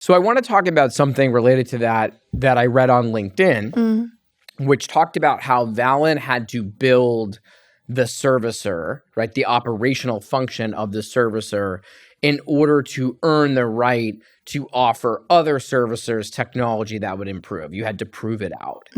So I want to talk about something related to that I read on LinkedIn, which talked about how Valon had to build the servicer, right, the operational function of the servicer in order to earn the right to offer other servicers technology that would improve. You had to prove it out.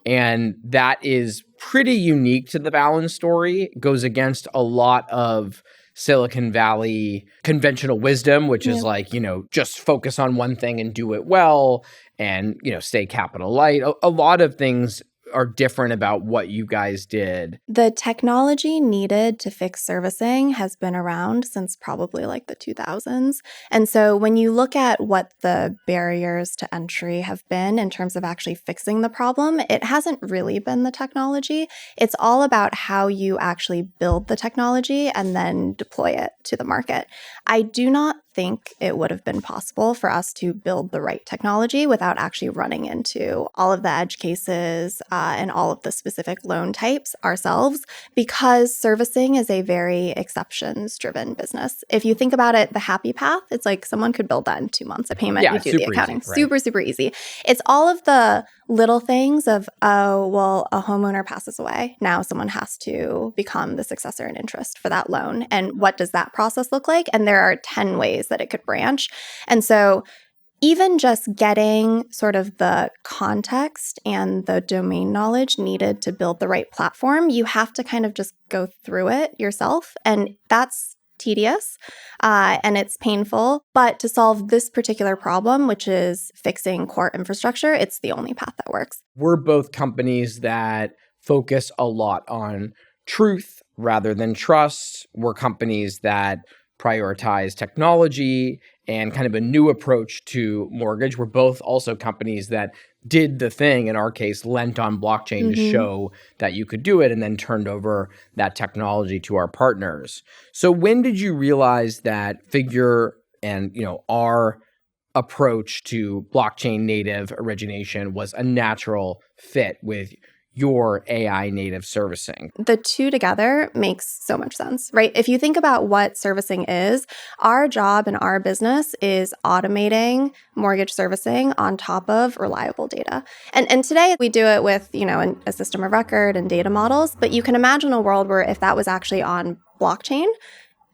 And that is pretty unique to the Valon story. It goes against a lot of Silicon Valley conventional wisdom, which is like, just focus on one thing and do it well and, stay capital light. A lot of things are different about what you guys did. The technology needed to fix servicing has been around since probably like the 2000s. And so when you look at what the barriers to entry have been in terms of actually fixing the problem, it hasn't really been the technology. It's all about how you actually build the technology and then deploy it to the market. I do not think it would have been possible for us to build the right technology without actually running into all of the edge cases and all of the specific loan types ourselves, because servicing is a very exceptions-driven business. If you think about it, the happy path, it's like someone could build that in 2 months. A payment, you do the accounting. Easy, right? Super, super easy. It's all of the little things of, oh, well, a homeowner passes away. Now someone has to become the successor in interest for that loan. And what does that process look like? And there are 10 ways that it could branch. And so even just getting sort of the context and the domain knowledge needed to build the right platform, you have to kind of just go through it yourself. And that's tedious and it's painful. But to solve this particular problem, which is fixing core infrastructure, it's the only path that works. We're both companies that focus a lot on truth rather than trust. We're companies that prioritize technology and kind of a new approach to mortgage. We're both also companies that did the thing, in our case, lent on blockchain to show that you could do it, and then turned over that technology to our partners. So when did you realize that Figure and our approach to blockchain native origination was a natural fit with your AI native servicing? The two together makes so much sense, right? If you think about what servicing is, our job in our business is automating mortgage servicing on top of reliable data. And today we do it with, a system of record and data models, but you can imagine a world where if that was actually on blockchain,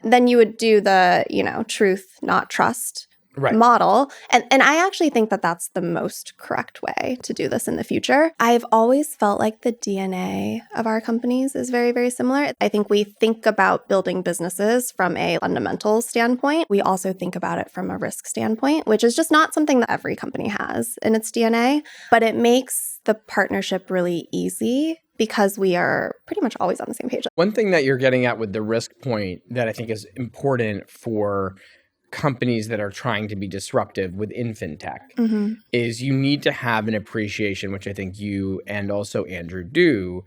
then you would do the, truth, not trust model. And I actually think that that's the most correct way to do this in the future. I've always felt like the DNA of our companies is very, very similar. I think we think about building businesses from a fundamental standpoint. We also think about it from a risk standpoint, which is just not something that every company has in its DNA, but it makes the partnership really easy because we are pretty much always on the same page. One thing that you're getting at with the risk point that I think is important for companies that are trying to be disruptive within fintech is you need to have an appreciation, which I think you and also Andrew do,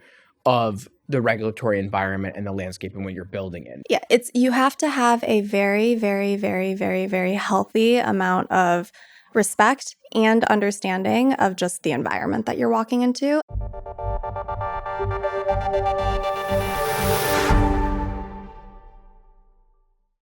of the regulatory environment and the landscape and what you're building in. Yeah, you have to have a very, very, very, very, very healthy amount of respect and understanding of just the environment that you're walking into.